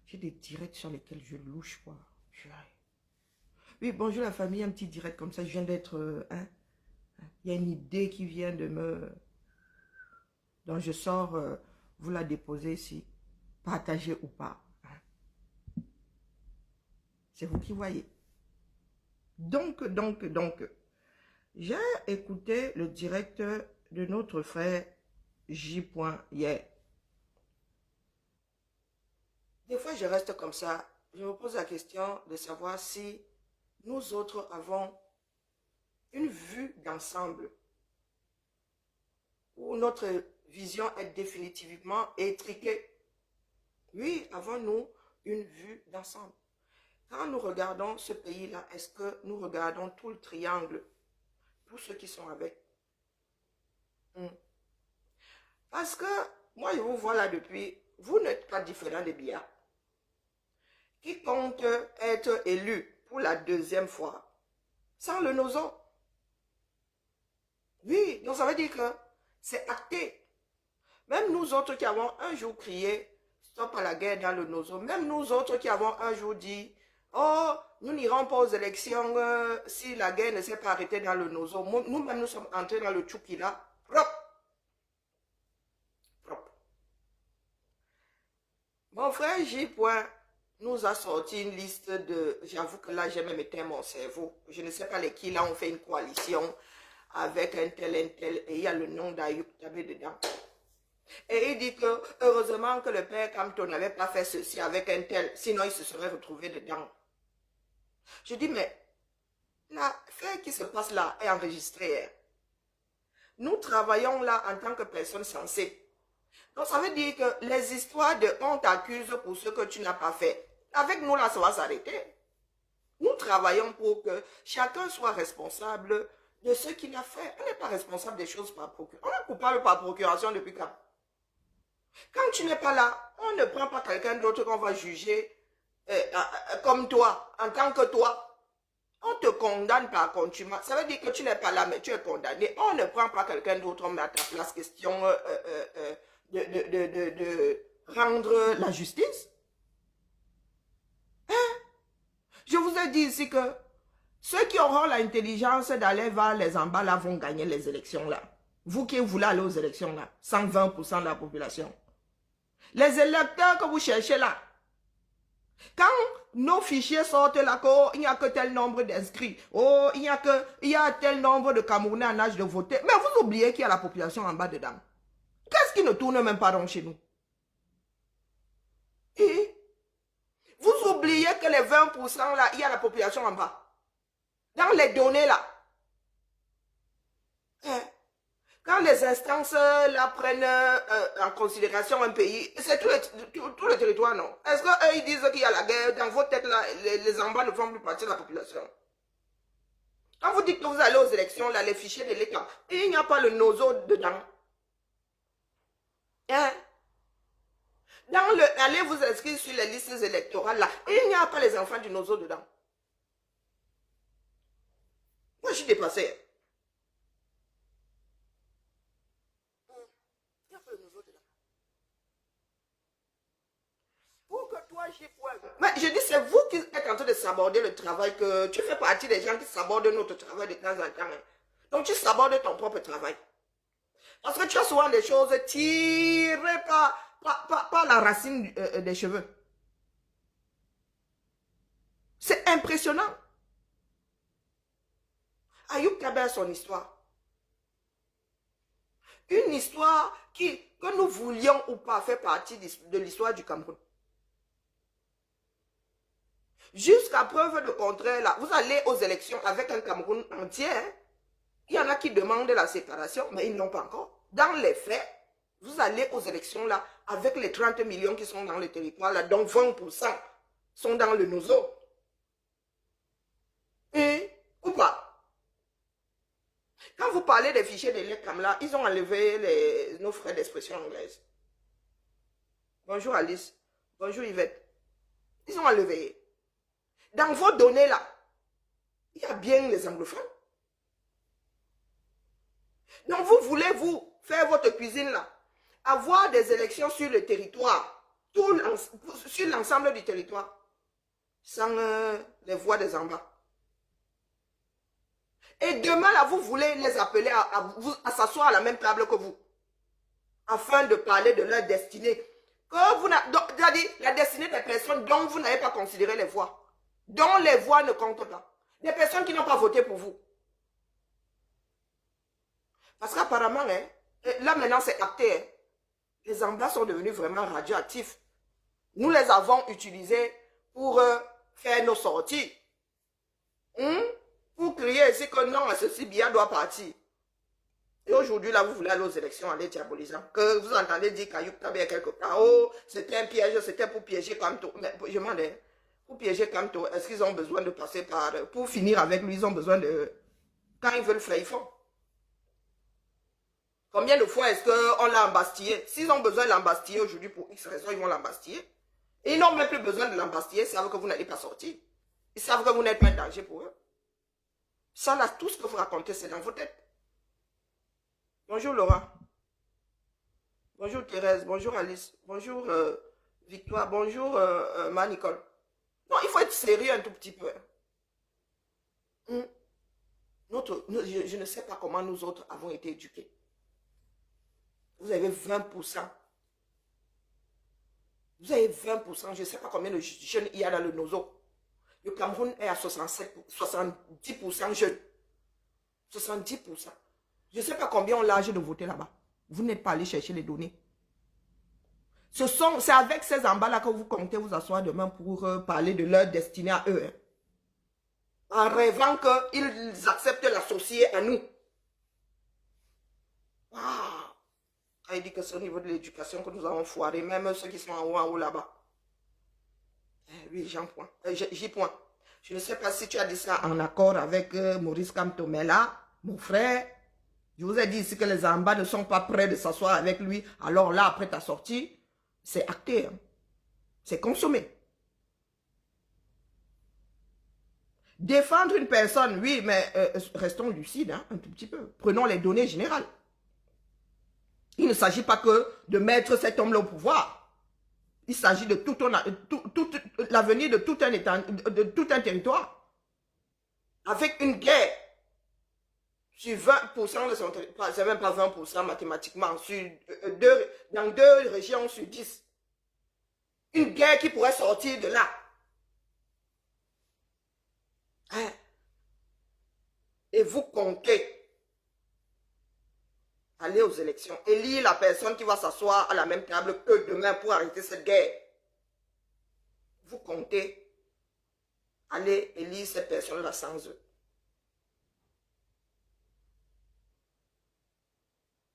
J'ai des directs sur lesquels je louche, quoi. Oui, bonjour la famille, un petit direct comme ça, je viens d'être... il y a une idée qui vient de me... Donc je sors, vous la déposez ici. Partagez ou pas. C'est vous qui voyez. Donc, j'ai écouté le direct de notre frère J. hier. Des fois, je reste comme ça. Je me pose la question de savoir si nous autres avons une vue d'ensemble où notre vision est définitivement étriquée. Oui, avons-nous une vue d'ensemble? Quand nous regardons ce pays-là, est-ce que nous regardons tout le triangle, tous ceux qui sont avec? Parce que moi, je vous vois là depuis, vous n'êtes pas différent des Biya, qui compte être élu pour la deuxième fois, sans le nozo. Oui, donc ça veut dire que c'est acté. Même nous autres qui avons un jour crié, stop à la guerre dans le nozo, même nous autres qui avons un jour dit, oh, nous n'irons pas aux élections si la guerre ne s'est pas arrêtée dans le nozo. Nous-mêmes, nous sommes entrés dans le Tchoukila, propre. Mon frère J. nous a sorti une liste de... J'avoue que là, j'ai même éteint mon cerveau. Je ne sais pas lesquels, là, on fait une coalition avec un tel, et il y a le nom d'Ayoub Tabé dedans. Et il dit que, heureusement que le père Kamto n'avait pas fait ceci avec un tel, sinon il se serait retrouvé dedans. Je dis, mais l'affaire qui se passe là est enregistrée. Nous travaillons là en tant que personnes sensées. Donc, ça veut dire que les histoires de on t'accuse pour ce que tu n'as pas fait, avec nous, là, ça va s'arrêter. Nous travaillons pour que chacun soit responsable de ce qu'il a fait. On n'est pas responsable des choses par procuration. On est coupable par procuration depuis quand? Quand tu n'es pas là, on ne prend pas quelqu'un d'autre qu'on va juger comme toi, en tant que toi. On te condamne par contumace. Ça veut dire que tu n'es pas là, mais tu es condamné. On ne prend pas quelqu'un d'autre, on met à ta place question de rendre la justice. Hein? Je vous ai dit ici que ceux qui auront l'intelligence d'aller vers les embats là vont gagner les élections là. Vous qui voulez aller aux élections là, 120% de la population. Les électeurs que vous cherchez là, quand nos fichiers sortent là, il n'y a que tel nombre d'inscrits, oh, il y a tel nombre de Camerounais en âge de voter, mais vous oubliez qu'il y a la population en bas dedans. Qu'est-ce qui ne tourne même pas rond chez nous? Et vous oubliez que les 20% là, il y a la population en bas. Dans les données là. Quand les instances là prennent en considération un pays, c'est tout le territoire, non? Est-ce qu'eux ils disent qu'il y a la guerre, dans vos têtes là, les en bas ne font plus partie de la population? Quand vous dites que vous allez aux élections, là, les fichiers de l'État, il n'y a pas le nozo dedans. Hein? Allez vous inscrire sur les listes électorales, là, il n'y a pas les enfants du nozo dedans. Moi, je suis dépassée. Pour que toi, j'y pointe. Mais je dis, c'est vous qui êtes en train de saborder le travail, que tu fais partie des gens qui sabordent notre travail de temps en temps. Hein. Donc, tu sabordes ton propre travail. Parce que tu as souvent des choses tirées par la racine des cheveux. C'est impressionnant. Ayoub Tabé a son histoire. Une histoire que nous voulions ou pas fait partie de l'histoire du Cameroun. Jusqu'à preuve de contraire, là, vous allez aux élections avec un Cameroun entier. Hein? Il y en a qui demandent la séparation, mais ils n'ont pas encore. Dans les faits, vous allez aux élections là avec les 30 millions qui sont dans le territoire, là, dont 20% sont dans le nozo. Et, ou pas. Quand vous parlez des fichiers de l'ECAM là, ils ont enlevé nos frais d'expression anglaise. Bonjour Alice. Bonjour Yvette. Ils ont enlevé. Dans vos données là, il y a bien les anglophones. Donc vous voulez vous faire votre cuisine là, avoir des élections sur le territoire sur l'ensemble du territoire, sans les voix des en bas. Et demain, là, vous voulez les appeler à s'asseoir à la même table que vous, afin de parler de leur destinée. C'est-à-dire la destinée des personnes dont vous n'avez pas considéré les voix, dont les voix ne comptent pas. Des personnes qui n'ont pas voté pour vous. Parce qu'apparemment, hein, là maintenant c'est acté, hein, les embats sont devenus vraiment radioactifs. Nous les avons utilisés pour faire nos sorties. Pour crier ici que non, ceci bien doit partir. Et aujourd'hui, là, vous voulez aller aux élections, aller diabolisant. Que vous entendez dire qu'Ayoup bien quelque part. Oh, c'était un piège, c'était pour piéger Kamto. Mais je m'en ai. Pour piéger Kamto, est-ce qu'ils ont besoin de passer par... Pour finir avec lui, ils ont besoin de... Quand ils veulent faire, ils font. Combien de fois est-ce qu'on l'a embastillé? S'ils ont besoin de l'embastiller aujourd'hui pour X raison, ils vont l'embastiller. Et ils n'ont même plus besoin de l'embastiller, ils savent que vous n'allez pas sortir. Ils savent que vous n'êtes pas un danger pour eux. Ça, là, tout ce que vous racontez, c'est dans vos têtes. Bonjour Laura. Bonjour Thérèse. Bonjour Alice. Bonjour Victoire. Bonjour Nicole. Non, il faut être sérieux un tout petit peu. Je ne sais pas comment nous autres avons été éduqués. Vous avez 20%. Vous avez 20%. Je ne sais pas combien de jeunes il y a dans le Nozo. Le Cameroun est à 70% jeunes. 70%. Je ne sais pas combien ont l'âge de voter là-bas. Vous n'êtes pas allé chercher les données. C'est avec ces embats-là que vous comptez vous asseoir demain pour parler de leur destinée à eux. Hein. En rêvant qu'ils acceptent l'associer à nous. Waouh! Il dit que c'est au niveau de l'éducation que nous avons foiré, même ceux qui sont en haut là-bas. Oui, j'y point. Je ne sais pas si tu as dit ça en accord avec Maurice Kamto, mais là, mon frère, je vous ai dit ici que les Amba ne sont pas prêts de s'asseoir avec lui. Alors là, après ta sortie, c'est acté. Hein. C'est consommé. Défendre une personne, oui, mais restons lucides hein, un tout petit peu. Prenons les données générales. Il ne s'agit pas que de mettre cet homme-là au pouvoir. Il s'agit de tout l'avenir de tout un territoire. Avec une guerre sur 20% de son territoire, c'est même pas 20% mathématiquement, dans 2 régions sur 10. Une guerre qui pourrait sortir de là. Hein? Et vous comptez aller aux élections, élire la personne qui va s'asseoir à la même table que demain pour arrêter cette guerre. Vous comptez aller élire cette personne-là sans eux.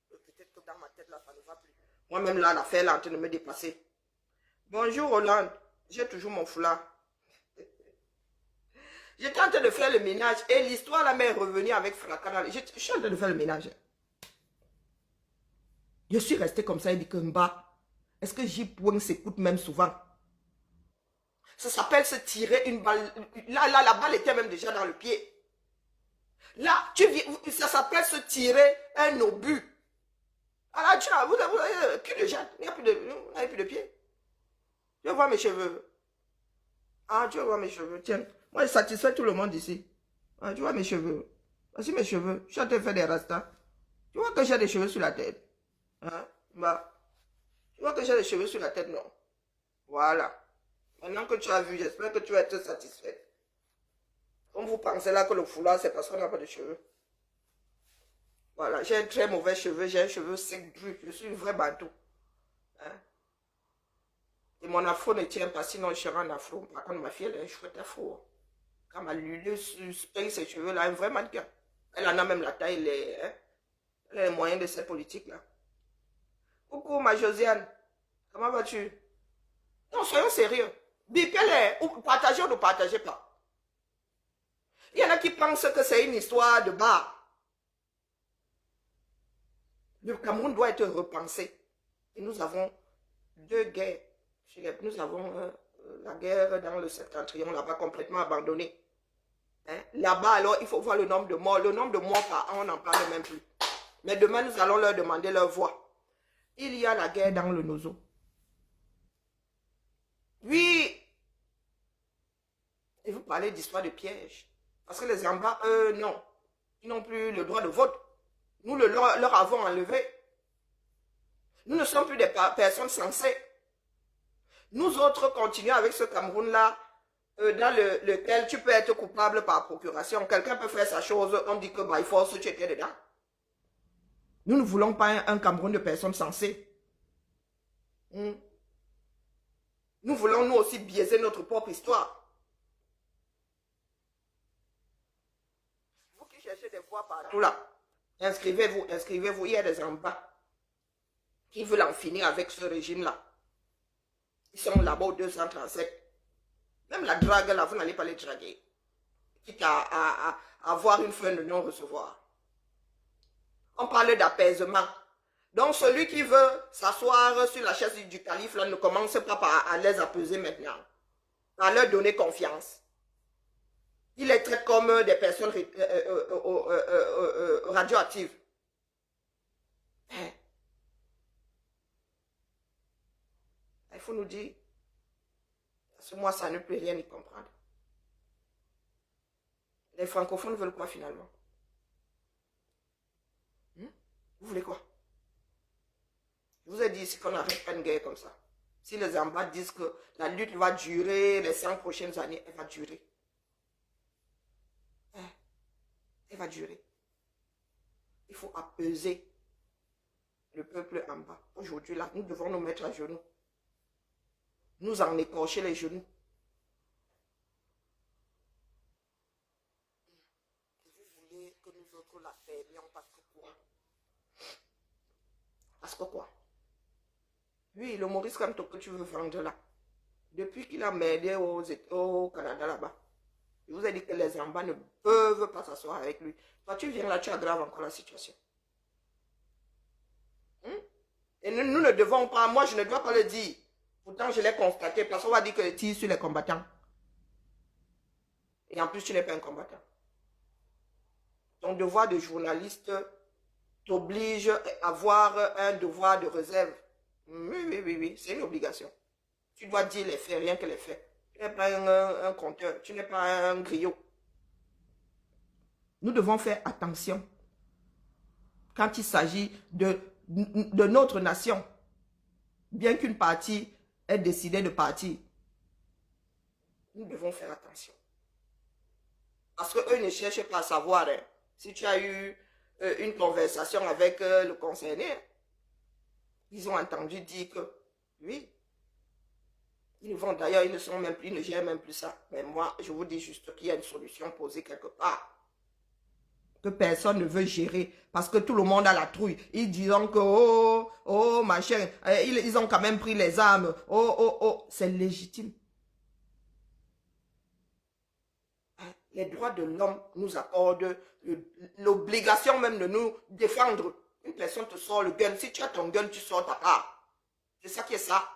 Peut-être que dans ma tête, là, ça ne va plus. Moi-même, là, l'affaire est en train de me dépasser. Bonjour, Hollande. J'ai toujours mon foulard. J'étais en train de faire le ménage et l'histoire, là, m'est revenue avec fracas. Je suis en train de faire le ménage. Je suis resté comme ça et dit que Mba, est-ce que J-Point s'écoute même souvent? Ça s'appelle se tirer une balle. Là, la balle était même déjà dans le pied. Là, ça s'appelle se tirer un obus. Alors, vous avez plus de jambes, il n'y a plus de pied. Tu veux voir mes cheveux? Ah, tu veux voir mes cheveux? Tiens, moi, je satisfais tout le monde ici. Ah, tu vois mes cheveux? Voici mes cheveux. Je suis en train de faire des rastas. Tu vois que j'ai des cheveux sur la tête? Hein? Bah, tu vois que j'ai des cheveux sur la tête, non? Voilà. Maintenant que tu as vu, j'espère que tu vas être satisfait. Comme vous pensez là que le foulard, c'est parce qu'on n'a pas de cheveux. Voilà, j'ai un très mauvais cheveu, j'ai un cheveu sec, dru. Je suis une vraie bantou. Hein? Et mon afro ne tient pas, sinon je serai en afro. Par contre, ma fille, elle a un chouette afro. Quand ma Lulu paye ses cheveux là, un vrai mannequin. Elle en a même la taille, elle a les moyens de cette politique-là. Coucou, ma Josiane. Comment vas-tu? Non, soyons sérieux. Bipez-les, ou partagez ou ne partagez pas. Il y en a qui pensent que c'est une histoire de bar. Le Cameroun doit être repensé. Et nous avons 2 guerres. Nous avons la guerre dans le septentrion, là-bas, complètement abandonnée. Hein? Là-bas, alors, il faut voir le nombre de morts. Le nombre de morts par an, on n'en parle même plus. Mais demain, nous allons leur demander leur voix. Il y a la guerre dans le Nozo. Oui, et vous parlez d'histoire de piège. Parce que les Amba, non. Ils n'ont plus le droit de vote. Nous leur avons enlevé. Nous ne sommes plus des personnes sensées. Nous autres continuons avec ce Cameroun-là, dans lequel tu peux être coupable par procuration. Quelqu'un peut faire sa chose, on dit que by force tu étais dedans. Nous ne voulons pas un Cameroun de personnes sensées. Nous voulons nous aussi biaiser notre propre histoire. Vous qui cherchez des voix partout là, inscrivez-vous, inscrivez-vous. Il y a des en bas qui veulent en finir avec ce régime-là. Ils sont là-bas au 237. Même la drague là, vous n'allez pas les draguer. Quitte à avoir une fin de non-recevoir. On parle d'apaisement. Donc celui qui veut s'asseoir sur la chaise du calife là, ne commence pas à les apaiser maintenant. À leur donner confiance. Il les traite comme des personnes radioactives. Il faut nous dire, parce que moi ça ne peut rien y comprendre. Les francophones veulent quoi finalement? Vous voulez quoi? Je vous ai dit ici qu'on n'arrête pas une guerre comme ça. Si les Amba disent que la lutte va durer les 5 prochaines années, elle va durer. Elle va durer. Il faut apaiser le peuple en bas. Aujourd'hui, là, nous devons nous mettre à genoux. Nous en écorcher les genoux. Vous voulez que nous autres la fermions parce que quoi? Parce que quoi? Oui, le Maurice Kamto que tu veux vendre là. Depuis qu'il a merdé au Canada là-bas, je vous ai dit que les Amba ne peuvent pas s'asseoir avec lui. Toi, tu viens là, tu aggraves encore la situation. Et nous ne devons pas, moi je ne dois pas le dire. Pourtant, je l'ai constaté, parce qu'on va dire que tu tires sur les combattants. Et en plus, tu n'es pas un combattant. Ton devoir de journaliste t'oblige à avoir un devoir de réserve. Oui, c'est une obligation. Tu dois dire les faits, rien que les faits. Tu n'es pas un conteur, tu n'es pas un griot. Nous devons faire attention quand il s'agit de notre nation. Bien qu'une partie ait décidé de partir, nous devons faire attention. Parce qu'eux ne cherchent pas à savoir si tu as eu une conversation avec le concerné. Ils ont entendu dire que oui. Ils vont d'ailleurs, ils ne gèrent même plus ça. Mais moi, je vous dis juste qu'il y a une solution posée quelque part. Que personne ne veut gérer. Parce que tout le monde a la trouille. Ils disent que, oh, machin, ils ont quand même pris les armes. Oh, c'est légitime. Les droits de l'homme nous accordent l'obligation même de nous défendre. Une personne te sort le gun. Si tu as ton gun, tu sors ta part. C'est ça qui est ça.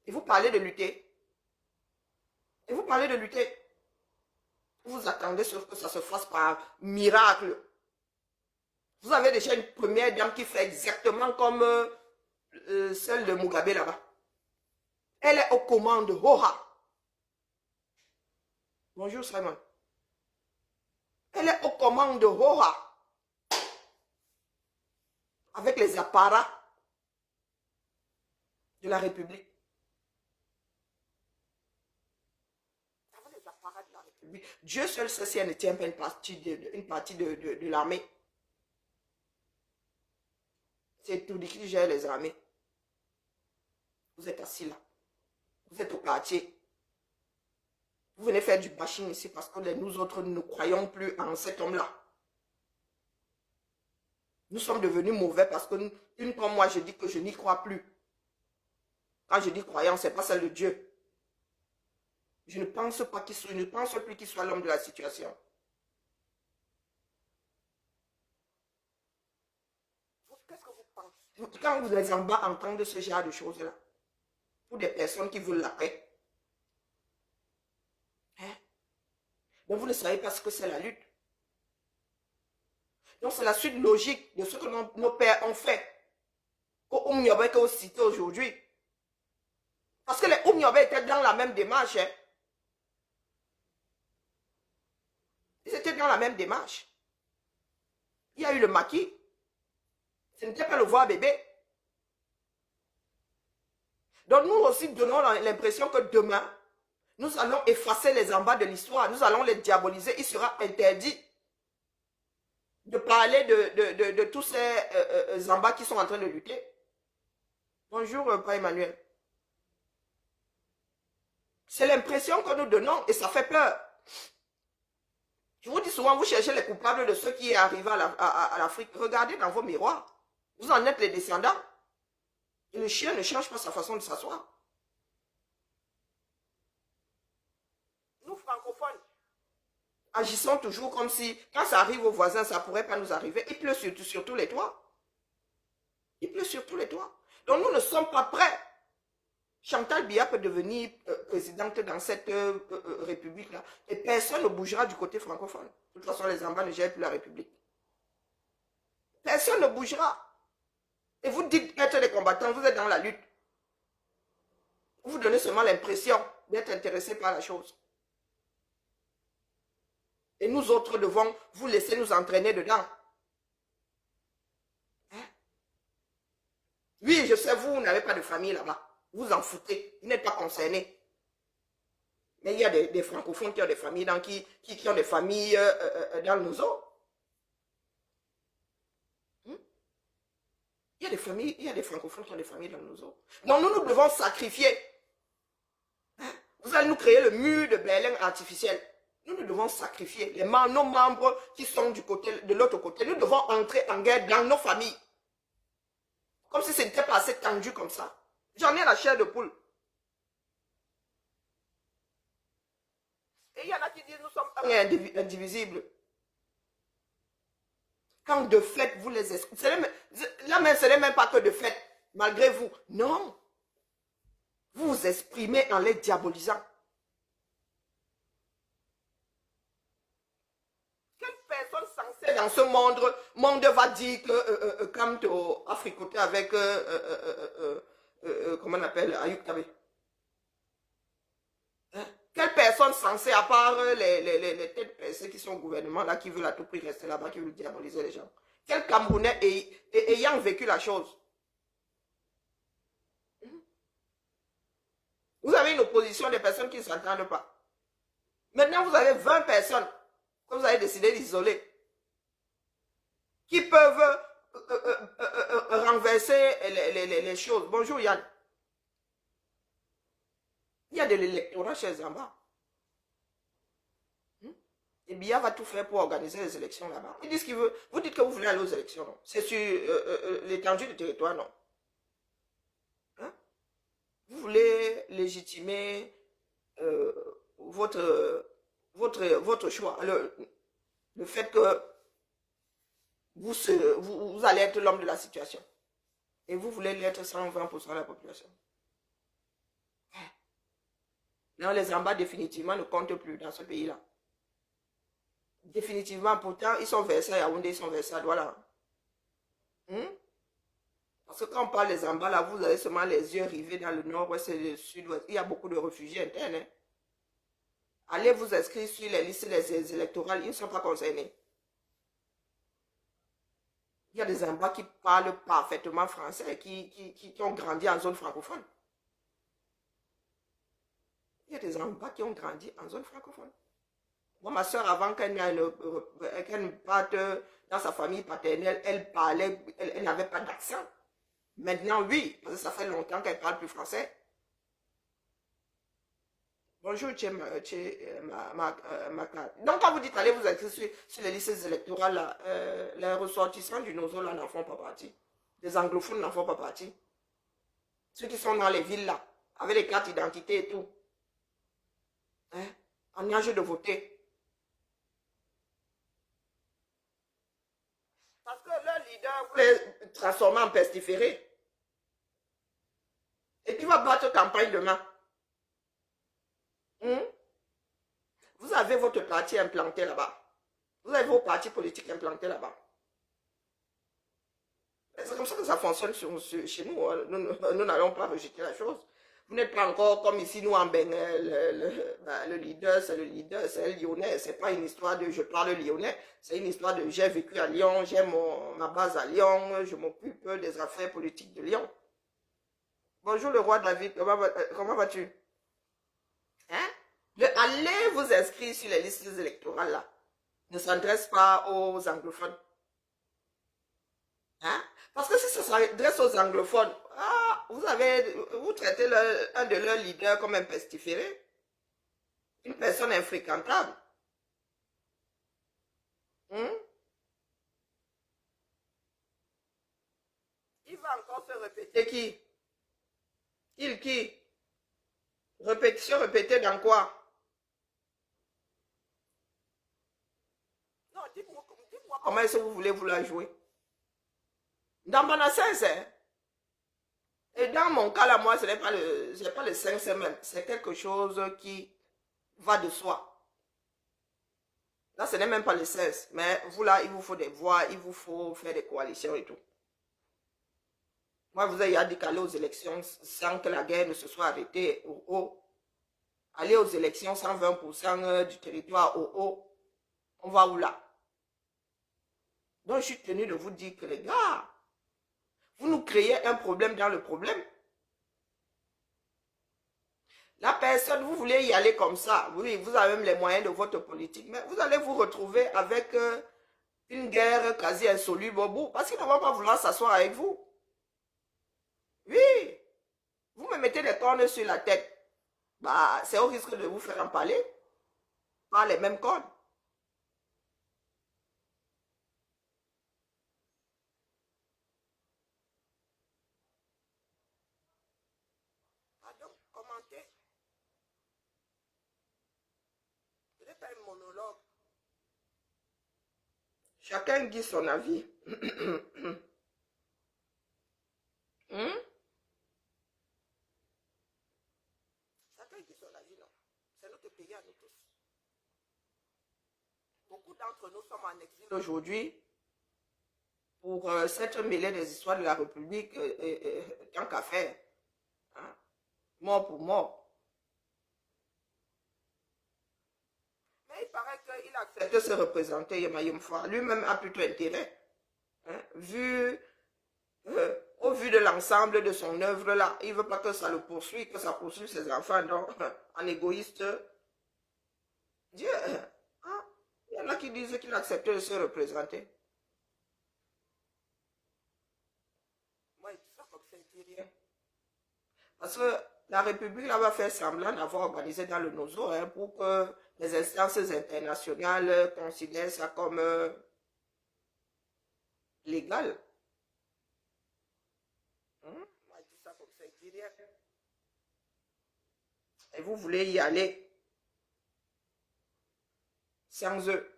Et vous parlez de lutter. Et vous parlez de lutter. Vous attendez que ça se fasse par miracle. Vous avez déjà une première dame qui fait exactement comme celle de Mugabe là-bas. Elle est aux commandes. Hoha. Bonjour Simon. Elle est aux commandes. Hoha. Avec les apparats de la République. Avec les apparats de la République. Dieu seul sait si elle ne tient pas une partie de l'armée. C'est tout qui gère les armées. Vous êtes assis là. Vous êtes au quartier. Vous venez faire du bashing ici parce que nous autres ne croyons plus en cet homme-là. Nous sommes devenus mauvais parce que une fois moi je dis que je n'y crois plus. Quand je dis croyance, ce n'est pas celle de Dieu. Je ne pense pas qu'il soit, je ne pense plus qu'il soit l'homme de la situation. Qu'est-ce que vous pensez? Quand vous êtes en bas entendre ce genre de choses-là, pour des personnes qui veulent la paix, mais vous ne savez pas ce que c'est la lutte. Donc c'est la suite logique de ce que nos pères ont fait. Qu'on n'y avait qu'au cité aujourd'hui. Parce que les Oumyobé étaient dans la même démarche. Hein. Ils étaient dans la même démarche. Il y a eu le maquis. Ce n'était pas le voir bébé. Donc nous aussi donnons l'impression que demain, nous allons effacer les embats de l'histoire. Nous allons les diaboliser. Il sera interdit de parler de tous ces embats qui sont en train de lutter. Bonjour, Père Emmanuel. C'est l'impression que nous donnons et ça fait peur. Je vous dis souvent, vous cherchez les coupables de ceux qui est arrivé à l'Afrique. Regardez dans vos miroirs. Vous en êtes les descendants. Et le chien ne change pas sa façon de s'asseoir. Nous, francophones, agissons toujours comme si, quand ça arrive aux voisins, ça ne pourrait pas nous arriver. Il pleut sur tous les toits. Il pleut sur tous les toits. Donc nous ne sommes pas prêts. Chantal Biya peut devenir présidente dans cette république-là. Et personne ne bougera du côté francophone. De toute façon, les Zambas ne gèrent plus la république. Personne ne bougera. Et vous dites être des combattants, vous êtes dans la lutte. Vous donnez seulement l'impression d'être intéressé par la chose. Et nous autres devons vous laisser nous entraîner dedans. Hein? Oui, je sais, vous n'avez pas de famille là-bas. Vous en foutez. Vous n'êtes pas concernés. Mais il y a des francophones qui ont des familles, qui ont des familles dans le Nozo. Il y a des francophones qui ont des familles dans le Nozo. Donc nous devons sacrifier. Hein? Vous allez nous créer le mur de Berlin artificiel. Nous devons sacrifier nos membres qui sont de l'autre côté. Nous devons entrer en guerre dans nos familles. Comme si ce n'était pas assez tendu comme ça. J'en ai la chair de poule. Et il y en a qui disent nous sommes indivisibles. Quand de fait vous les excluez. Là même, ce n'est même pas que de fait, malgré vous. Non. Vous vous exprimez en les diabolisant. Quelle personne censée dans ce monde va dire que quand au Africoté avec comment on appelle Ayuk Tabe? Hein? Quelle personne censée, à part les têtes percées qui sont au gouvernement, là, qui veulent à tout prix rester là-bas, qui veulent diaboliser les gens? Quel Camerounais ayant vécu la chose? Vous avez une opposition des personnes qui ne s'entendent pas. Maintenant, vous avez 20 personnes que vous avez décidé d'isoler, qui peuvent renverser les choses. Bonjour Yann. Il y a de l'électorat chez Zamba. Et Biya va tout faire pour organiser les élections là-bas. Il dit ce qu'il veut. Vous dites que vous voulez aller aux élections, non? C'est sur l'étendue du territoire, non? Hein? Vous voulez légitimer votre choix. Le fait que vous allez être l'homme de la situation. Et vous voulez l'être 120% de la population. Non, les Zambas définitivement ne comptent plus dans ce pays-là. Définitivement, pourtant, ils sont versés à Yaoundé, ils sont versés à Douala. Parce que quand on parle des Zambas, là, vous avez seulement les yeux rivés dans le nord-ouest et le sud-ouest. Il y a beaucoup de réfugiés internes. Hein. Allez vous inscrire sur les listes électorales, ils ne sont pas concernés. Il y a des Zambas qui parlent parfaitement français, qui ont grandi en zone francophone. Il y a des Zambas qui ont grandi en zone francophone. Moi, ma soeur, avant qu'elle ne parte dans sa famille paternelle, elle parlait, elle n'avait pas d'accent. Maintenant, oui, parce que ça fait longtemps qu'elle ne parle plus français. Bonjour, Maka. Donc, quand vous dites allez vous inscrire sur les listes électorales, là, les ressortissants du Nozo là n'en font pas partie. Les anglophones n'en font pas partie. Ceux qui sont dans les villes là, avec les cartes d'identité et tout. Hein? En âge de voter. Parce que leur leader voulait transformer en pestiféré. Et tu vas battre campagne demain. Vous avez votre parti implanté là-bas. Vous avez vos partis politiques implantés là-bas. C'est comme ça que ça fonctionne chez nous. Nous n'allons pas rejeter la chose. Vous n'êtes pas encore comme ici, nous en Bénin, le leader, c'est un Lyonnais. C'est pas une histoire de je parle lyonnais, c'est une histoire de j'ai vécu à Lyon, j'ai ma base à Lyon, je m'occupe des affaires politiques de Lyon. Bonjour le roi David, comment vas-tu? Hein? Allez vous inscrire sur les listes électorales là. Ne s'adresse pas aux anglophones. Hein? Parce que si ça s'adresse aux anglophones, vous traitez un de leurs leaders comme un pestiféré, une personne infréquentable. Hein? Il va encore se répéter qui? Qui? Répétition répétée dans quoi? Non, dites-moi comment est-ce que vous voulez vous la jouer? Dans mon sens, hein? Et dans mon cas là, moi, ce n'est pas le 5 semaines, c'est quelque chose qui va de soi. Là, ce n'est même pas le 16, mais vous là, il vous faut des voix, il vous faut faire des coalitions et tout. Moi, vous avez dit qu'aller aux élections sans que la guerre ne se soit arrêtée au haut. Aller aux élections 120% du territoire au haut. On va où là? Donc, je suis tenu de vous dire que les gars, vous nous créez un problème dans le problème. La personne, vous voulez y aller comme ça. Oui, vous avez même les moyens de votre politique. Mais vous allez vous retrouver avec une guerre quasi insoluble au bout. Parce qu'ils ne vont pas vouloir s'asseoir avec vous. Oui. Vous me mettez des cornes sur la tête. Bah, c'est au risque de vous faire empaler par les mêmes cornes. Pardon, commentez. Ce n'est pas un monologue. Chacun dit son avis. Hmm? Chacun dit son avis, non. C'est notre pays à nous tous. Beaucoup d'entre nous sommes en exil aujourd'hui pour s'être mêlés des histoires de la République tant qu'à faire. Hein? Mort pour mort. Mais il paraît qu'il accepte de se représenter, Yema. Lui-même a plutôt intérêt. Hein? Au vu de l'ensemble de son œuvre là, il ne veut pas que ça le poursuive, que ça poursuive ses enfants. Donc, en égoïste, Dieu, hein? Il y en a qui disent qu'il accepte de se représenter. Moi, je dis ça comme ça, il dit rien. Parce que la République là, va faire semblant d'avoir organisé dans le Nozo hein, pour que les instances internationales considèrent ça comme légal. Moi, je dis ça comme ça, il dit rien. Et vous voulez y aller sans eux,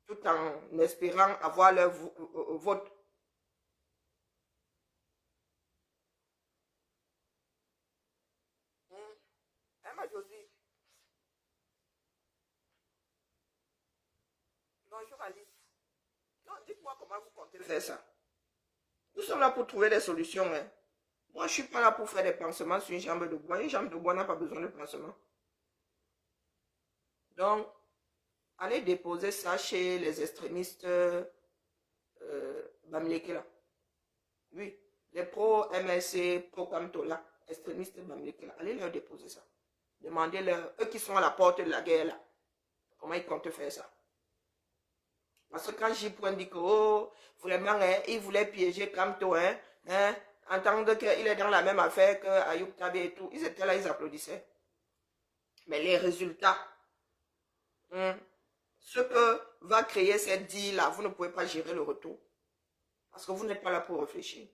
tout en espérant avoir leur vote. Emma Josie. Bonjour Alice. Non, dites-moi comment vous comptez faire ça. Nous sommes là pour trouver des solutions. Hein. Moi, je ne suis pas là pour faire des pansements sur une jambe de bois. Une jambe de bois n'a pas besoin de pansement. Donc, allez déposer ça chez les extrémistes Bamileke là. Oui, les pro-MSC, pro-Kamtola, extrémistes Bamileke là. Allez leur déposer ça. Demandez-leur, eux qui sont à la porte de la guerre là, comment ils comptent faire ça. Parce que quand J-Point dit que, oh, vraiment, hein, il voulait piéger Kamto, hein, entendre qu'il est dans la même affaire que Ayoub Tabe et tout, ils étaient là, ils applaudissaient. Mais les résultats, ce que va créer cette deal-là, vous ne pouvez pas gérer le retour. Parce que vous n'êtes pas là pour réfléchir.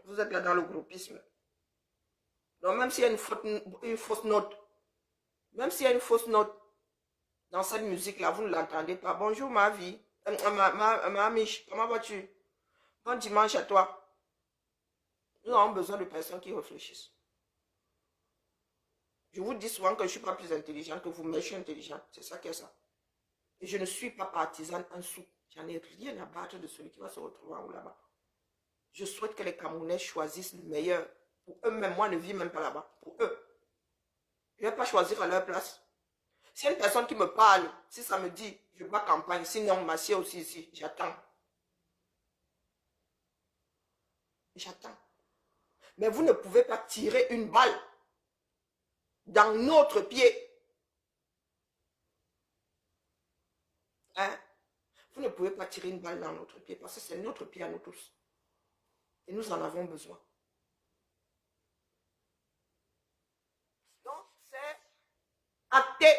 Vous êtes là dans le groupisme. Donc même s'il y a une fausse note, même s'il y a une fausse note dans cette musique-là, vous ne l'entendez pas. Bonjour ma vie, ma Mich, comment vas-tu? Bon dimanche à toi. Nous avons besoin de personnes qui réfléchissent. Je vous dis souvent que je ne suis pas plus intelligent que vous, mais je suis intelligent. C'est ça qui est ça. Et je ne suis pas partisane en sous. J'en ai rien à battre de celui qui va se retrouver en haut là-bas. Je souhaite que les Camerounais choisissent le meilleur Pour eux-mêmes, moi, je ne vis même pas là-bas. Pour eux. Je ne vais pas choisir à leur place. Si une personne qui me parle, si ça me dit, je bats campagne, sinon, m'assieds aussi ici, j'attends. J'attends. Mais vous ne pouvez pas tirer une balle dans notre pied. Hein? Vous ne pouvez pas tirer une balle dans notre pied parce que c'est notre pied à nous tous. Et nous en avons besoin. Donc, c'est acter,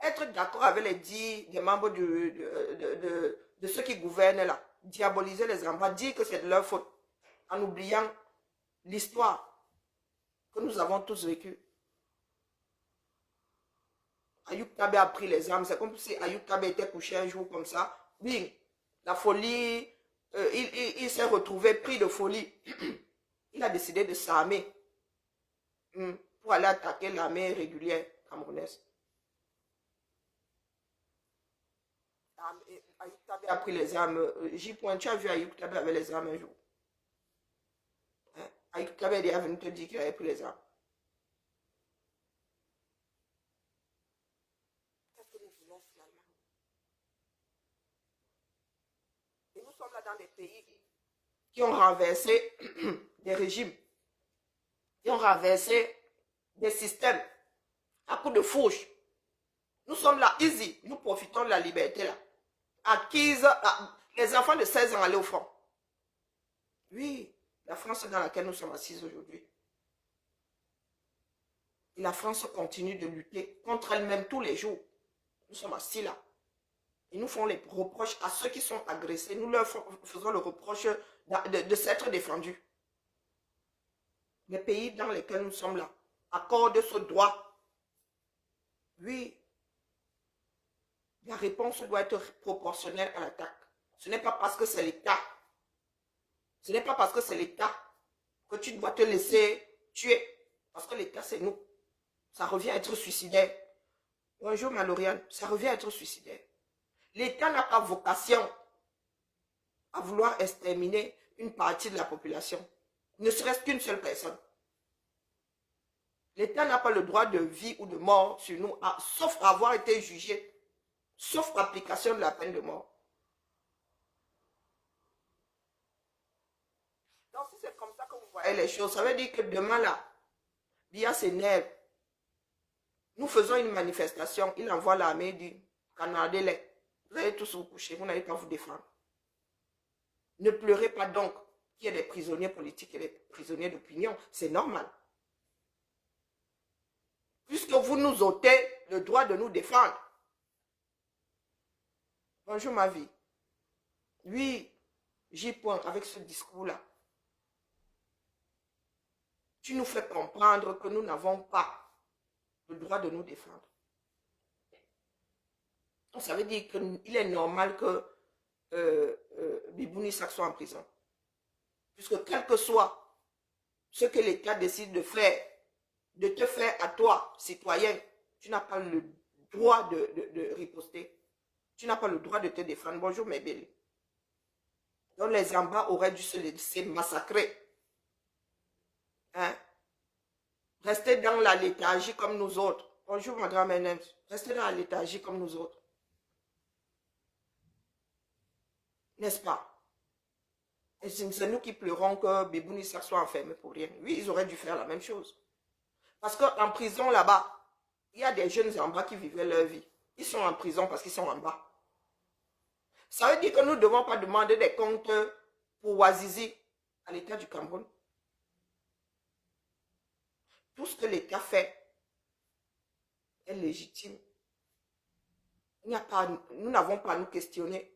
être d'accord avec les dits des membres de ceux qui gouvernent là. Diaboliser les enfants, dire que c'est de leur faute. En oubliant l'histoire que nous avons tous vécue. Ayoub Tabe a pris les armes. C'est comme si Ayoub Tabe était couché un jour comme ça. Oui, la folie, il s'est retrouvé pris de folie. Il a décidé de s'armer pour aller attaquer l'armée régulière camerounaise. Ayoub Tabe a pris les armes. J-Point, tu as vu Ayoub Tabe avec les armes un jour. Hein? Ayoub Tabe est venu te dire qu'il avait pris les armes. Et nous sommes là dans des pays qui ont renversé des régimes, qui ont renversé des systèmes à coups de fourche. Nous sommes là, easy, nous profitons de la liberté là. Acquise, les enfants de 16 ans allaient au front. Oui, la France dans laquelle nous sommes assis aujourd'hui. Et la France continue de lutter contre elle-même tous les jours. Nous sommes assis là. Ils nous font les reproches à ceux qui sont agressés. Nous leur faisons le reproche de s'être défendus. Les pays dans lesquels nous sommes là accordent ce droit. Oui. La réponse doit être proportionnelle à l'attaque. Ce n'est pas parce que c'est l'État. Ce n'est pas parce que c'est l'État que tu dois te laisser tuer. Parce que l'État, c'est nous. Ça revient à être suicidaire. Bonjour, Maloriane. Ça revient à être suicidaire. L'État n'a pas vocation à vouloir exterminer une partie de la population. Ne serait-ce qu'une seule personne. L'État n'a pas le droit de vie ou de mort sur nous, sauf avoir été jugé, sauf application de la peine de mort. Donc si c'est comme ça que vous voyez les choses, ça veut dire que demain là, Biya s'énerve. Nous faisons une manifestation, il envoie l'armée du Canada. Vous allez tous vous coucher, vous n'allez pas vous défendre. Ne pleurez pas donc qu'il y ait des prisonniers politiques et des prisonniers d'opinion. C'est normal. Puisque vous nous ôtez le droit de nous défendre. Bonjour ma vie. Oui, j'y point avec ce discours-là. Tu nous fais comprendre que nous n'avons pas le droit de nous défendre. Donc, ça veut dire qu'il est normal que Bibouni Sak soit en prison. Puisque quel que soit ce que l'État décide de faire, de te faire à toi, citoyen, tu n'as pas le droit de riposter. Tu n'as pas le droit de te défendre. Bonjour mes belles. Donc les Amba auraient dû se laisser massacrer. Hein? Restez dans la léthargie comme nous autres. Bonjour madame Enems. Restez dans la léthargie comme nous autres. N'est-ce pas? Et c'est nous qui pleurons que Bibouni Sak soit enfermé pour rien. Oui, ils auraient dû faire la même chose. Parce qu'en prison là-bas, il y a des jeunes en bas qui vivaient leur vie. Ils sont en prison parce qu'ils sont en bas. Ça veut dire que nous ne devons pas demander des comptes pour Ouazizi à l'État du Cameroun. Tout ce que l'État fait est légitime. Nous n'avons pas à nous questionner.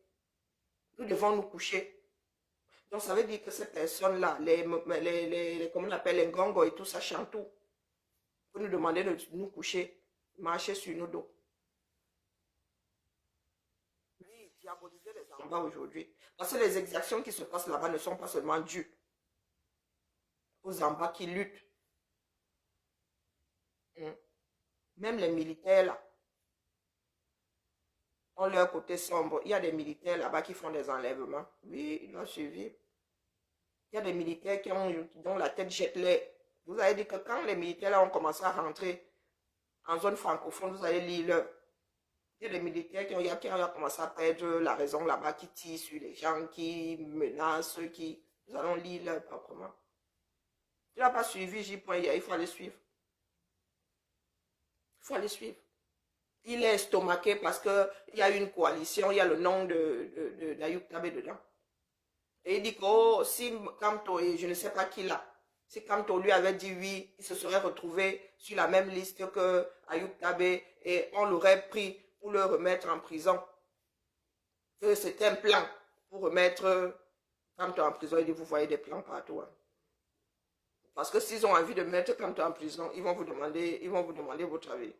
Nous devons nous coucher. Donc ça veut dire que ces personnes-là, comment on appelle les Ngongo et tout ça, chantent tout. Pour nous demander de nous coucher, marcher sur nos dos. Oui, diaboliser les Amba aujourd'hui. Parce que les exactions qui se passent là-bas ne sont pas seulement dues aux Amba qui luttent. Même les militaires là, ont leur côté sombre. Il y a des militaires là-bas qui font des enlèvements. Oui, ils doivent suivre. Il y a des militaires dont la tête jette Vous avez dit que quand les militaires là ont commencé à rentrer en zone francophone, vous allez lire leur. Il y a des militaires qui ont commencé à perdre la raison là-bas, qui tirent sur les gens, qui menacent, qui... Nous allons lire leur proprement. Tu n'as pas suivi J.I, il faut aller suivre. Il faut aller suivre. Il est estomaqué parce qu'il y a une coalition, il y a le nom d'Ayuk Tabé dedans. Et il dit que oh, si Kamto, et je ne sais pas qui là, si Kamto lui avait dit oui, il se serait retrouvé sur la même liste que Ayuk Tabé et on l'aurait pris pour le remettre en prison. Que c'était un plan pour remettre Kamto en prison. Il dit, vous voyez des plans partout. Hein. Parce que s'ils ont envie de mettre Kamto en prison, ils vont vous demander votre avis.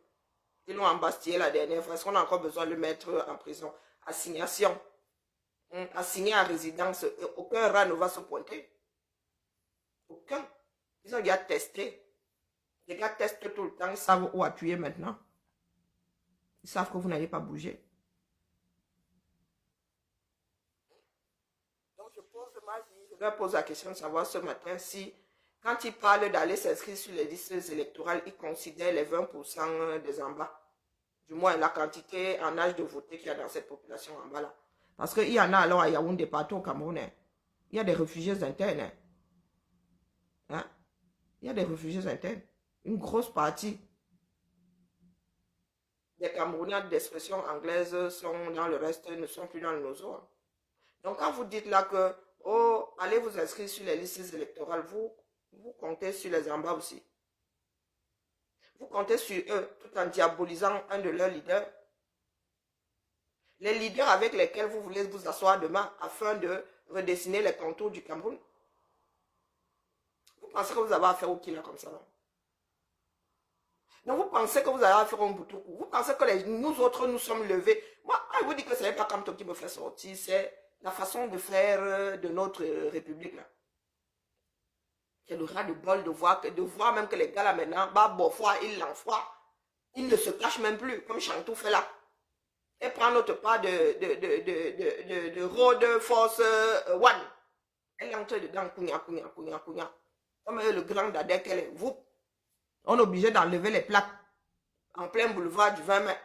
Ils l'ont embastillé la dernière fois. Est-ce qu'on a encore besoin de le mettre en prison? Assignation. Assigné à résidence. Aucun rat ne va se pointer. Aucun. Ils ont déjà testé. Les gars testent tout le temps. Ils savent où appuyer maintenant. Ils savent que vous n'allez pas bouger. Donc je leur pose la question de savoir ce matin si, quand ils parlent d'aller s'inscrire sur les listes électorales, ils considèrent les 20% des en bas. Du moins la quantité en âge de voter qu'il y a dans cette population en bas là. Parce qu'il y en a alors à Yaoundé, partout au Cameroun. Hein. Il y a des réfugiés internes. Hein. Hein? Il y a des réfugiés internes. Une grosse partie des Camerounais d'expression anglaise sont dans le reste, ne sont plus dans le nozo. Hein. Donc quand vous dites là que, oh, allez vous inscrire sur les listes électorales, vous comptez sur les en bas aussi. Vous comptez sur eux tout en diabolisant un de leurs leaders. Les leaders avec lesquels vous voulez vous asseoir demain afin de redessiner les contours du Cameroun. Vous pensez que vous avez affaire au killer comme ça, non? Donc vous pensez que vous avez affaire au Boutoukou. Vous pensez que nous autres nous sommes levés. Moi, je vous dis que ce n'est pas comme toi qui me fait sortir, c'est la façon de faire de notre république là. J'ai le ras de bol de voir même que les gars là maintenant, bah bon foi, ils l'enfoient. Ils ne se cachent même plus, comme Chantou fait là. Et prend notre part de Road Force One. Elle entre dedans, kounya. Comme le grand dadais qu'elle est, vous. On est obligé d'enlever les plaques en plein boulevard du 20 mai.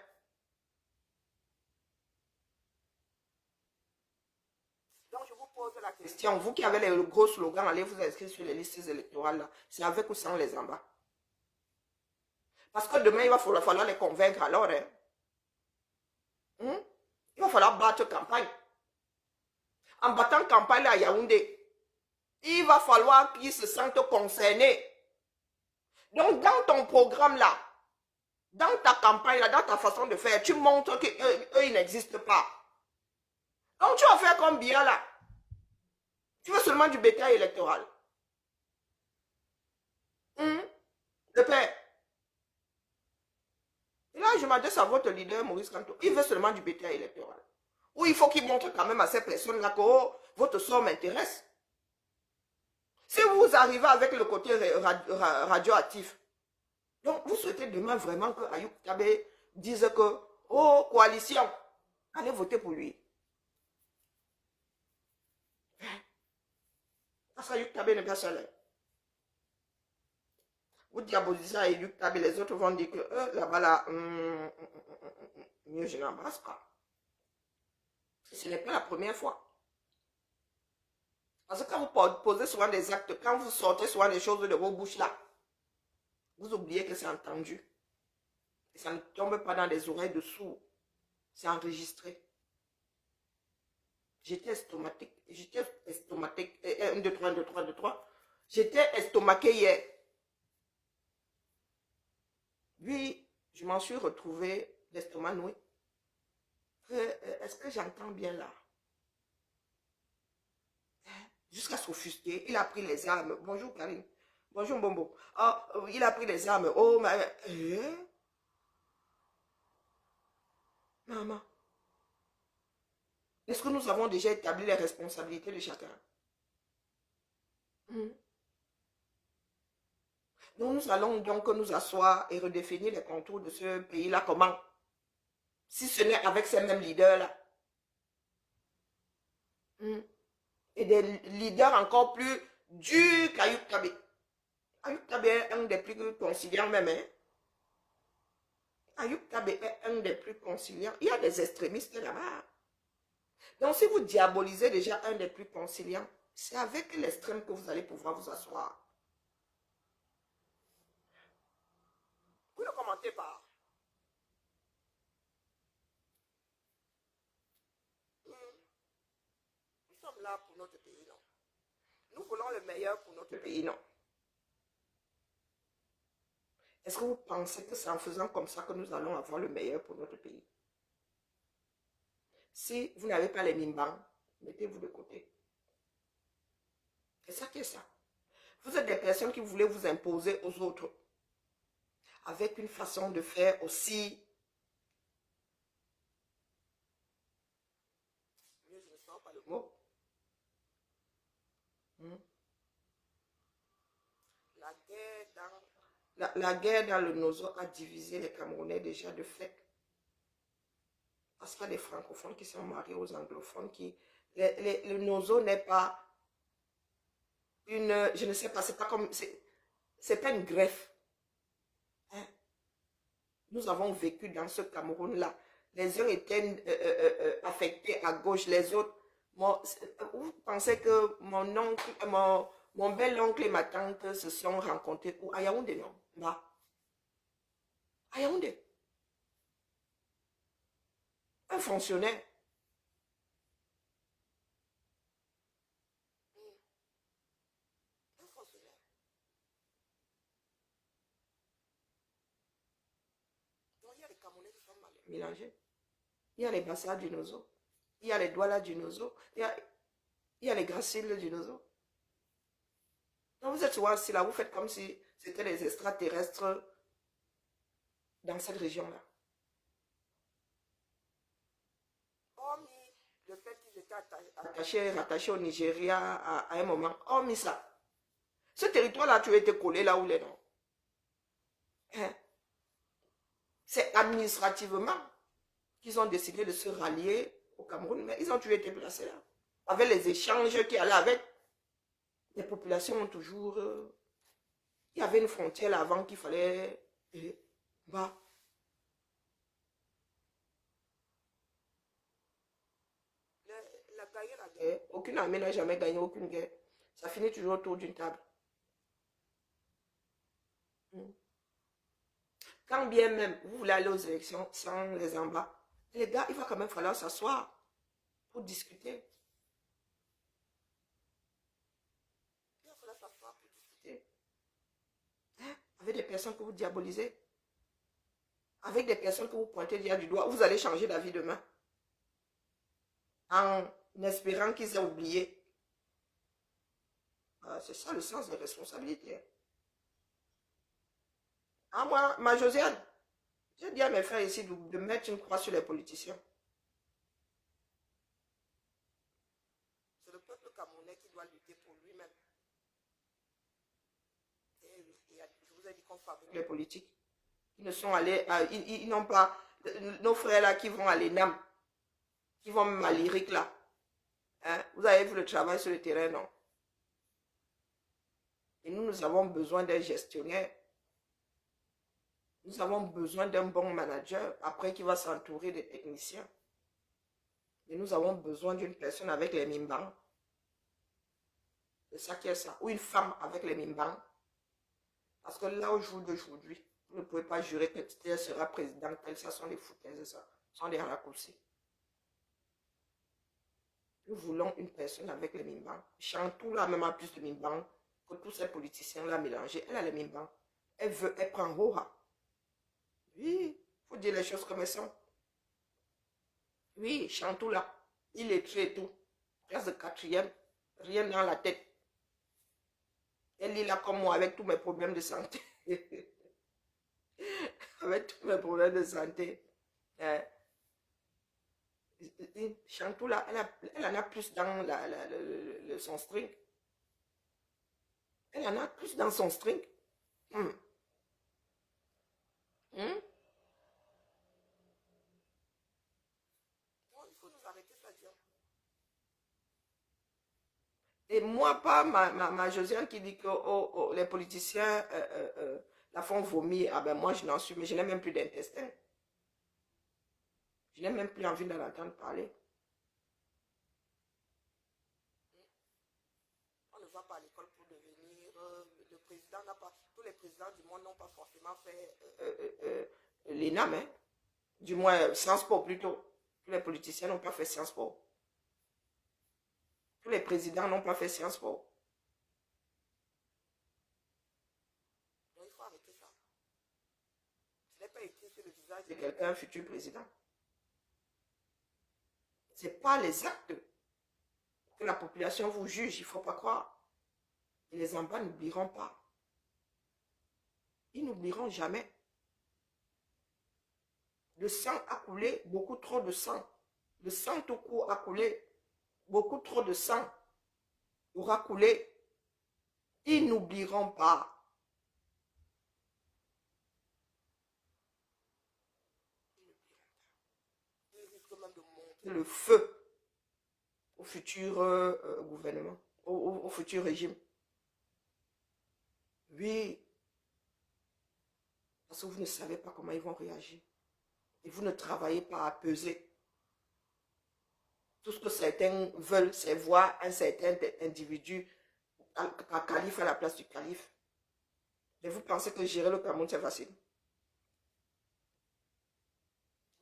Donc je vous pose la question, vous qui avez le gros slogan, allez vous inscrire sur les listes électorales, c'est avec ou sans les en bas. Parce que demain, il va falloir les convaincre alors. Hein. Il va falloir battre campagne. En battant campagne à Yaoundé, il va falloir qu'ils se sentent concernés. Donc, dans ton programme là, dans ta campagne là, dans ta façon de faire, tu montres qu'eux, ils n'existent pas. Donc, tu vas faire comme bien là. Tu veux seulement du bétail électoral. Le père. Et là, je m'adresse à votre leader, Maurice Kamto. Il veut seulement du bétail électoral. Ou il faut qu'il montre quand même à ces personnes-là que oh, votre sort m'intéresse. Si vous arrivez avec le côté radioactif, donc vous souhaitez demain vraiment que Ayuk Tabé dise que, oh, coalition, allez voter pour lui. Parce qu'Ayuk Tabé n'est pas seul. Vous diabolisez Ayuk Tabé, les autres vont dire que là-bas, là, mieux je n'embrasse pas. Ce n'est pas la première fois. Parce que quand vous posez souvent des actes, quand vous sortez souvent des choses de vos bouches là, vous oubliez que c'est entendu. Et ça ne tombe pas dans des oreilles de sourds. C'est enregistré. J'étais estomaqué. 1, 2, 3, 1, 2, 3, 1, 2, 3. J'étais estomaqué hier. Puis, je m'en suis retrouvé l'estomac noué. Est-ce que j'entends bien là? Jusqu'à s'offusquer, il a pris les armes. Bonjour Karine. Bonjour Bombo. Oh, il a pris les armes. Oh, maman. Est-ce que nous avons déjà établi les responsabilités de chacun? Donc nous allons donc nous asseoir et redéfinir les contours de ce pays-là. Comment? Si ce n'est avec ces mêmes leaders-là. Et des leaders encore plus durs qu'Ayuk Tabé. Ayoub Tabé est un des plus conciliants même. Hein? Ayoub Tabé est un des plus conciliants. Il y a des extrémistes là-bas. Donc, si vous diabolisez déjà un des plus conciliants, c'est avec l'extrême que vous allez pouvoir vous asseoir. Vous ne commentez pas. Nous sommes là pour notre pays, non. Nous voulons le meilleur pour notre pays, non. Est-ce que vous pensez que c'est en faisant comme ça que nous allons avoir le meilleur pour notre pays? Si vous n'avez pas les mimbans, mettez-vous de côté. C'est ça qui est ça. Vous êtes des personnes qui voulaient vous imposer aux autres avec une façon de faire aussi. Je ne sens pas le mot. La guerre dans le Nozo a divisé les Camerounais déjà de fait. Parce qu'il y a des francophones qui sont mariés aux anglophones. Le Nozo n'est pas une... Je ne sais pas, c'est pas comme... C'est pas une greffe. Hein? Nous avons vécu dans ce Cameroun-là. Les uns étaient affectés à gauche, les autres... vous pensez que mon oncle, mon bel oncle et ma tante se sont rencontrés à Yaoundé, non? Bah. À Yaoundé. Un fonctionnaire. Un fonctionnaire. Donc, il y a les Camerounais qui sont mélangés. Il y a les Bassas du Nozo. Il y a les Douala du Nozo. Il y a les Graciles du Nozo. Donc, vous êtes souvent assis là, vous faites comme si c'était les extraterrestres dans cette région-là. Hormis le fait qu'ils étaient rattachés au Nigeria à un moment, hormis ça, ce territoire-là, tu as été collé là où les noms. Hein? C'est administrativement qu'ils ont décidé de se rallier au Cameroun, mais ils ont toujours été placés là. Avec les échanges qui allaient avec, les populations ont toujours... il y avait une frontière là avant qu'il fallait... bah, la guerre, aucune armée n'a jamais gagné aucune guerre. Ça finit toujours autour d'une table. Quand bien même vous voulez aller aux élections sans les embats, les gars, il va quand même falloir s'asseoir pour discuter. Il va falloir s'asseoir pour discuter. Hein? Avec des personnes que vous diabolisez. Avec des personnes que vous pointez du doigt. Vous allez changer d'avis demain. En espérant qu'ils aient oublié. C'est ça le sens des responsabilités. Ah, moi, ma Josiane, j'ai dit à mes frères ici de mettre une croix sur les politiciens. C'est le peuple camerounais qui doit lutter pour lui-même. Je vous ai dit qu'on fabrique les politiques. Ils ne sont allés, ils n'ont pas, nos frères là qui vont à l'ENAM, qui vont même à l'IRIC là. Hein? Vous avez vu le travail sur le terrain, non? Et nous avons besoin d'un gestionnaire. Nous avons besoin d'un bon manager, après qui va s'entourer des techniciens. Et nous avons besoin d'une personne avec les mimbans. C'est ça qui est ça. Ou une femme avec les mimbans. Parce que là, au jour d'aujourd'hui, vous ne pouvez pas jurer que elle sera présidente. Ça sont des foutaises, ça. Ce sont des raccourcis. Nous voulons une personne avec les mimbans. Chantou là, même a plus de mimbans que tous ces politiciens là mélangés. Elle a les mimbans. Elle prend Roha. Oui, il faut dire les choses comme elles sont. Oui, Chantou là, il est tué et tout. Classe de quatrième, rien dans la tête. Elle est là comme moi avec tous mes problèmes de santé. Avec tous mes problèmes de santé. Chantou là, elle en a plus dans son string. Elle en a plus dans son string. Hmm. Hmm? Il faut nous arrêter ça, Dieu. Et moi, pas ma Josiane qui dit que oh, oh, les politiciens la font vomir. Ah ben moi, je n'en suis, mais je n'ai même plus d'intestin. Je n'ai même plus envie de l'entendre parler. On ne va pas à l'école pour devenir le président n'a pas, tous les présidents du monde n'ont pas forcément fait l'ENAM, hein. Du moins Sciences Po plutôt. Tous les politiciens n'ont pas fait Sciences Po. Tous les présidents n'ont pas fait Sciences Po. Donc il faut arrêter ça. Ce n'est pas écrit sur le visage de quelqu'un futur président. Ce n'est pas les actes que la population vous juge, il ne faut pas croire. Et les enfants n'oublieront pas. Ils n'oublieront jamais. Le sang a coulé, beaucoup trop de sang. Le sang tout court a coulé, beaucoup trop de sang aura coulé. Ils n'oublieront pas. Ils risquent même de monter le feu au futur gouvernement, au futur régime. Oui, parce que vous ne savez pas comment ils vont réagir. Et vous ne travaillez pas à peser. Tout ce que certains veulent, c'est voir un certain individu à calife à la place du calife. Et vous pensez que gérer le Cameroun, c'est facile?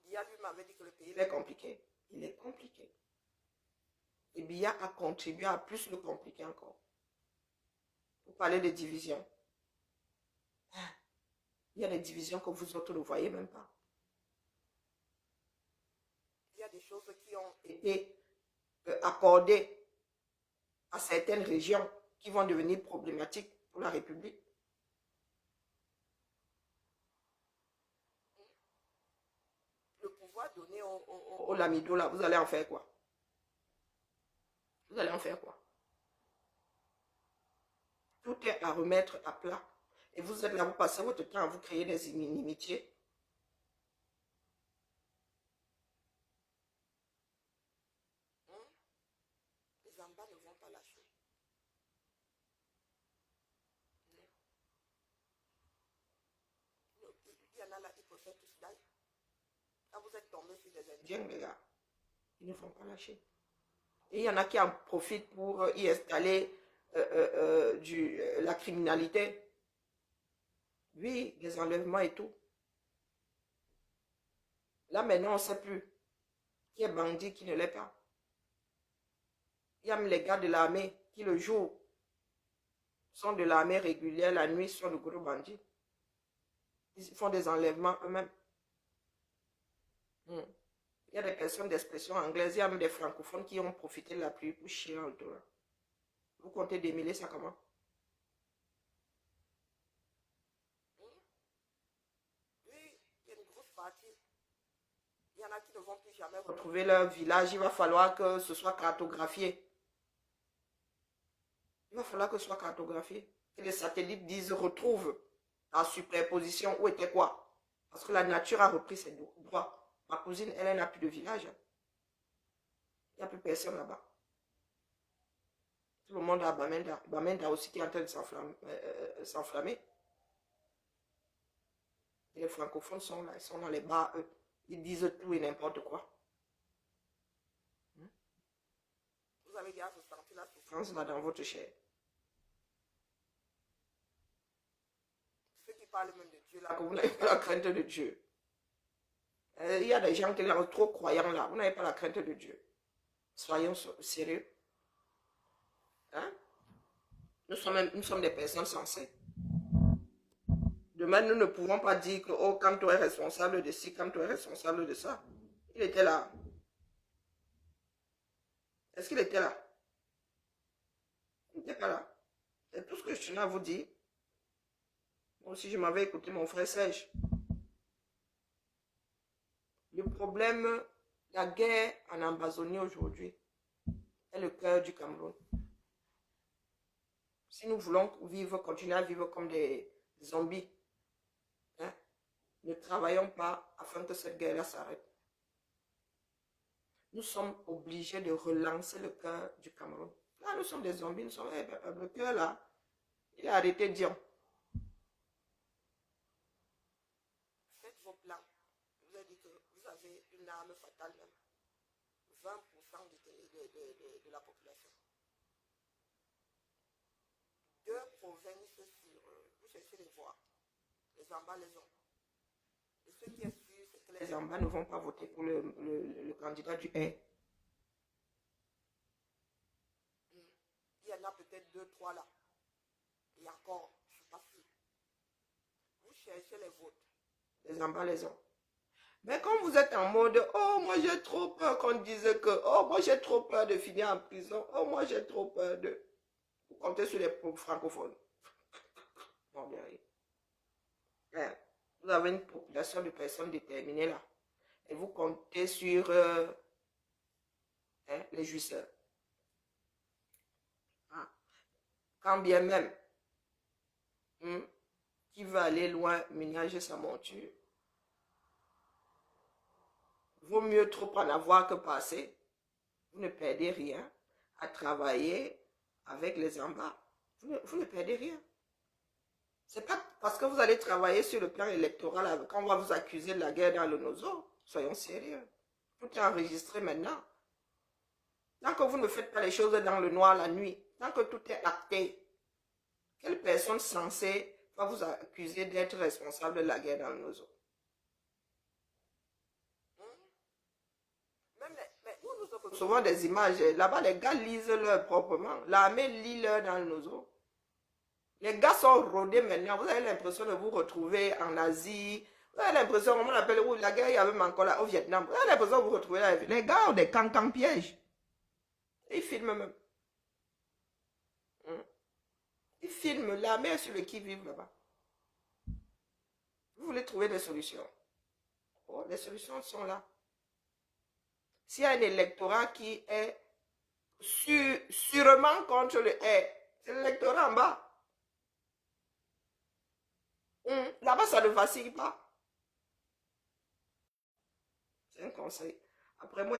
Biya lui m'avait dit que le pays est compliqué. Il est compliqué. Et Biya a contribué à plus le compliquer encore. Vous parlez de division. Il y a des divisions que vous autres ne voyez même pas. Il y a des choses qui ont été accordées à certaines régions qui vont devenir problématiques pour la République. Le pouvoir donné au Lamido, là, vous allez en faire quoi? Vous allez en faire quoi? Tout est à remettre à plat. Et vous êtes là, vous passez votre temps à vous créer des inimitiés. Les ambas ne vont pas lâcher. Il y en a là, ils préfèrent tous d'ailleurs. Quand vous êtes tombé sur des Indiens, les gars, ils ne vont pas lâcher. Et il y en a qui en profitent pour y installer la criminalité. Oui, des enlèvements et tout. Là, maintenant, on ne sait plus qui est bandit, qui ne l'est pas. Il y a même les gars de l'armée qui, le jour, sont de l'armée régulière, la nuit, sont de gros bandits. Ils font des enlèvements eux-mêmes. Il y a des personnes d'expression anglaise, il y a même des francophones qui ont profité de la pluie pour chier dans le dos. Vous comptez démêler ça comment? Oui, il y a une grosse partie. Il y en a qui ne vont plus jamais retrouver leur village. Il va falloir que ce soit cartographié. Il va falloir que ce soit cartographié. Que les satellites disent retrouve en superposition où était quoi. Parce que la nature a repris ses droits. Ma cousine, elle n'a plus de village. Il n'y a plus personne là-bas. Tout le monde à Bamenda. Bamenda aussi qui est en train de s'enflammer. Et les francophones sont là, ils sont dans les bars, eux. Ils disent tout et n'importe quoi. Vous avez déjà ressenti la souffrance là dans votre chair. Ceux qui parlent même de Dieu là, que vous n'avez pas la crainte de Dieu. Il y a des gens qui sont trop croyants là, vous n'avez pas la crainte de Dieu. Soyons sérieux. Hein? Nous sommes des personnes sensées. Demain, nous ne pouvons pas dire que, oh, quand tu es responsable de ci, quand tu es responsable de ça. Il était là. Est-ce qu'il était là? Il n'était pas là. C'est tout ce que je tenais à vous dire. Moi aussi, je m'avais écouté mon frère Serge. Le problème, la guerre en Amazonie aujourd'hui est le cœur du Cameroun. Si nous voulons vivre, continuer à vivre comme des zombies, hein, ne travaillons pas afin que cette guerre-là s'arrête. Nous sommes obligés de relancer le cœur du Cameroun. Là, nous sommes des zombies, nous sommes le cœur là. Il a arrêté Dion. Faites vos plans. Je vous ai dit que vous avez une arme fatale même. 20% de la population. 2 provinces sur... vous cherchez les voix. Les Zambas les ont. Et ce qui est sûr, c'est que les Zambas ne vont pas voter pour le candidat du R. Il y en a peut-être 2, 3 là. Et encore, je ne suis pas sûr. Vous cherchez les votes. Les Zambas les ont. Mais quand vous êtes en mode, oh, moi j'ai trop peur qu'on dise que, oh, moi j'ai trop peur de finir en prison, oh, moi j'ai trop peur de... Vous comptez sur les francophones. Non, bien rien. Vous avez une population de personnes déterminées là. Et vous comptez sur les jouisseurs. Quand bien même, qui veut aller loin, ménager sa monture. Vaut mieux trop en avoir que passer. Vous ne perdez rien à travailler avec les Zambas. Vous ne perdez rien. C'est pas parce que vous allez travailler sur le plan électoral quand on va vous accuser de la guerre dans le Nozo. Soyons sérieux. Tout est enregistré maintenant. Tant que vous ne faites pas les choses dans le noir la nuit, tant que tout est acté, quelle personne censée va vous accuser d'être responsable de la guerre dans le Nozo? Mais nous recevons des images. Là-bas, les gars lisent leur proprement. L'armée lit leur dans le Nozo. Les gars sont rodés maintenant. Vous avez l'impression de vous retrouver en Asie. Vous avez l'impression, comment on appelle, où la guerre, il y avait encore là au Vietnam. Vous avez l'impression de vous retrouver là. Les gars ont des cancans pièges. Ils filment même. Ils filment l'armée sur le qui-vive là-bas. Vous voulez trouver des solutions. Oh, les solutions sont là. S'il y a un électorat qui est sûrement contre le R, c'est l'électorat en bas. Là-bas, ça ne vacille pas. C'est un conseil. Après moi,